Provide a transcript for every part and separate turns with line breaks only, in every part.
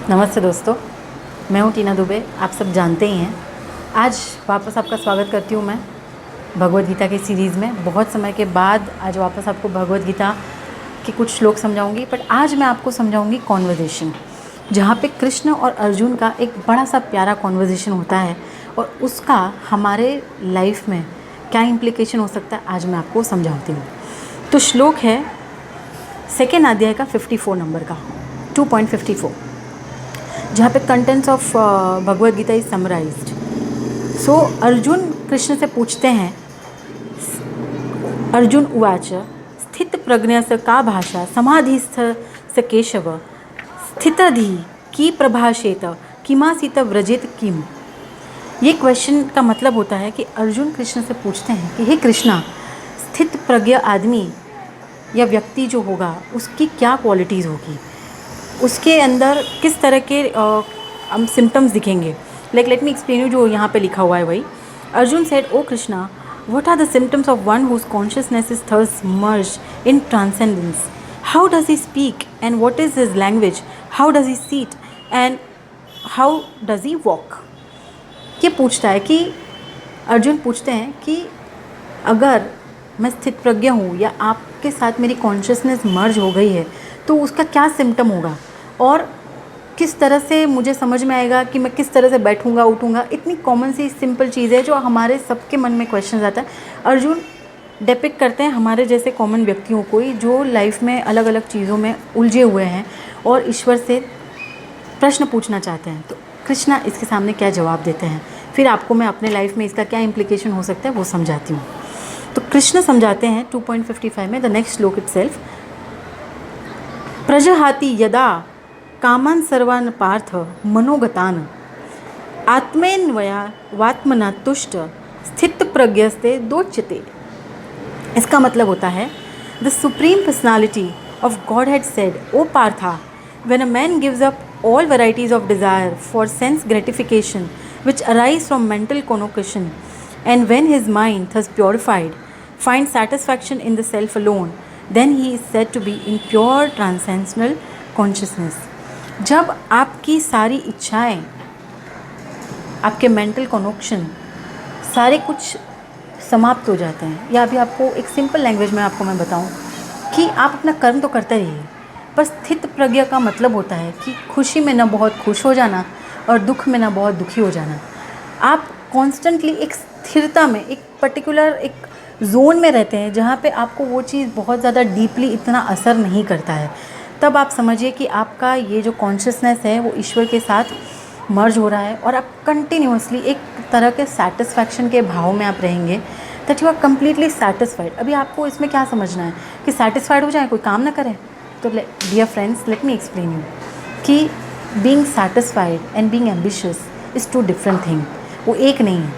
नमस्ते दोस्तों, मैं हूँ टीना दुबे। आप सब जानते ही हैं। आज वापस आपका स्वागत करती हूँ मैं भगवद गीता की सीरीज़ में। बहुत समय के बाद आज वापस आपको भगवद गीता के कुछ श्लोक समझाऊंगी, बट आज मैं आपको समझाऊंगी कॉन्वर्जेशन, जहाँ पे कृष्ण और अर्जुन का एक बड़ा सा प्यारा कॉन्वर्जेशन होता है और उसका हमारे लाइफ में क्या इम्प्लीकेशन हो सकता है, आज मैं आपको समझाती हूँ। तो श्लोक है सेकेंड अध्याय का 54 नंबर का 2.54, जहाँ पे contents of Bhagavad Gita is summarised. So Arjun Krishna से पूछते हैं, अर्जुन उवाच स्थित प्रज्ञस्य का भाषा समाधिस्थ स केशव स्थितधि की प्रभाषेत किमासीत व्रजेत किम। ये क्वेश्चन का मतलब होता है कि अर्जुन कृष्ण से पूछते हैं कि हे कृष्णा, स्थित प्रज्ञ आदमी या व्यक्ति जो होगा उसकी क्या क्वालिटीज़ होगी, उसके अंदर किस तरह के हम सिम्टम्स दिखेंगे। लेट मी एक्सप्लेन यू, जो यहाँ पे लिखा हुआ है वही। Arjun said, O Krishna, what are the symptoms of one whose consciousness is thus merged in transcendence? How does he speak and what is his language? How does he sit and how does he walk? ये पूछता है कि अर्जुन पूछते हैं कि अगर मैं स्थित प्रज्ञ हूँ या आपके साथ मेरी कॉन्शियसनेस मर्ज हो गई है तो उसका क्या सिम्टम होगा और किस तरह से मुझे समझ में आएगा कि मैं किस तरह से बैठूंगा उठूंगा। इतनी कॉमन सी सिंपल चीज़ है जो हमारे सबके मन में क्वेश्चन आता है। अर्जुन डिपिक्ट करते हैं हमारे जैसे कॉमन व्यक्तियों को ही, जो लाइफ में अलग अलग चीज़ों में उलझे हुए हैं और ईश्वर से प्रश्न पूछना चाहते हैं। तो कृष्णा इसके सामने क्या जवाब देते हैं, फिर आपको मैं अपने लाइफ में इसका क्या इम्प्लीकेशन हो सकता है वो समझाती हूँ। तो कृष्ण समझाते हैं 2.55 में, द नेक्स्ट श्लोक इटसेल्फ, प्रजहाति यदा कामान सर्वान् पार्थ मनोगतान आत्मेन्वया वात्मना तुष्ट स्थित प्रज्ञस्ते दोच्यते। इसका मतलब होता है, the supreme personality of God had said, O Partha, when a man gives up all varieties of desire for sense gratification which arise from mental connotation, and when his mind thus purified finds satisfaction in the self alone, then he is said to be in pure transcendental consciousness. जब आपकी सारी इच्छाएं, आपके mental connection सारे कुछ समाप्त हो जाते हैं, या अभी आपको एक सिंपल लैंग्वेज में आपको मैं बताऊं कि आप अपना कर्म तो करते रहिए, पर स्थित प्रज्ञा का मतलब होता है कि खुशी में ना बहुत खुश हो जाना और दुख में ना बहुत दुखी हो जाना। आप कॉन्स्टेंटली एक स्थिरता में, एक पर्टिकुलर एक जोन में रहते हैं जहाँ पे आपको वो चीज़ बहुत ज़्यादा डीपली इतना असर नहीं करता है। तब आप समझिए कि आपका ये जो कॉन्शियसनेस है वो ईश्वर के साथ मर्ज हो रहा है और आप कंटिन्यूसली एक तरह के सेटिस्फैक्शन के भाव में आप रहेंगे, that you are completely satisfied. अभी आपको इसमें क्या समझना है कि सेटिस्फाइड हो जाए, कोई काम ना करें? तो dear friends, let me explain you कि being satisfied and being ambitious is two different thing. वो एक नहीं है।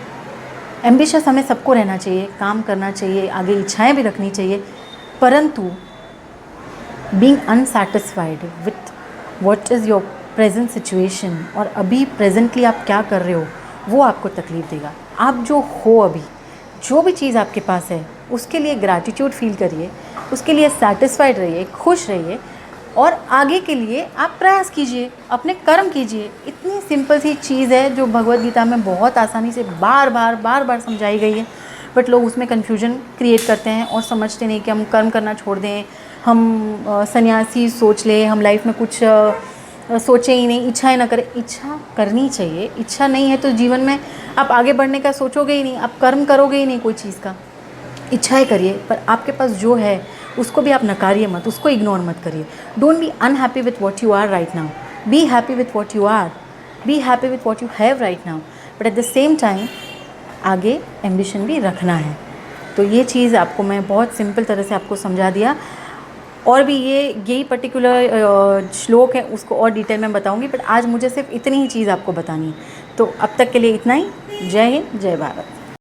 एम्बिशियस हमें सबको रहना चाहिए, काम करना चाहिए, आगे इच्छाएं भी रखनी चाहिए, परंतु being unsatisfied with what is your present situation और अभी प्रेजेंटली आप क्या कर रहे हो, वो आपको तकलीफ़ देगा। आप जो हो अभी, जो भी चीज़ आपके पास है, उसके लिए ग्रैटिट्यूड फील करिए, उसके लिए सेटिस्फाइड रहिए, खुश रहिए और आगे के लिए आप प्रयास कीजिए, अपने कर्म कीजिए। इतनी सिंपल सी चीज़ है जो भगवद गीता में बहुत आसानी से बार बार समझाई गई है, बट लोग उसमें कन्फ्यूजन क्रिएट करते हैं और समझते नहीं कि हम कर्म करना छोड़ दें, हम सन्यासी सोच लें, हम लाइफ में कुछ सोचें ही नहीं, इच्छाएं ना करें। इच्छा करनी चाहिए, इच्छा नहीं है तो जीवन में आप आगे बढ़ने का सोचोगे ही नहीं, आप कर्म करोगे ही नहीं कोई चीज़ का। इच्छाएं करिए, पर आपके पास जो है उसको भी आप नकारिए मत, उसको इग्नोर मत करिए। Don't be unhappy with what you are right now, be happy with what you are, be happy with what you have right now, but at the same time आगे एम्बिशन भी रखना है। तो ये चीज़ आपको मैं बहुत सिंपल तरह से आपको समझा दिया, और भी यही पर्टिकुलर श्लोक है उसको और डिटेल में बताऊंगी, बट आज मुझे सिर्फ इतनी ही चीज़ आपको बतानी है। तो अब तक के लिए इतना ही। जय हिंद, जय भारत।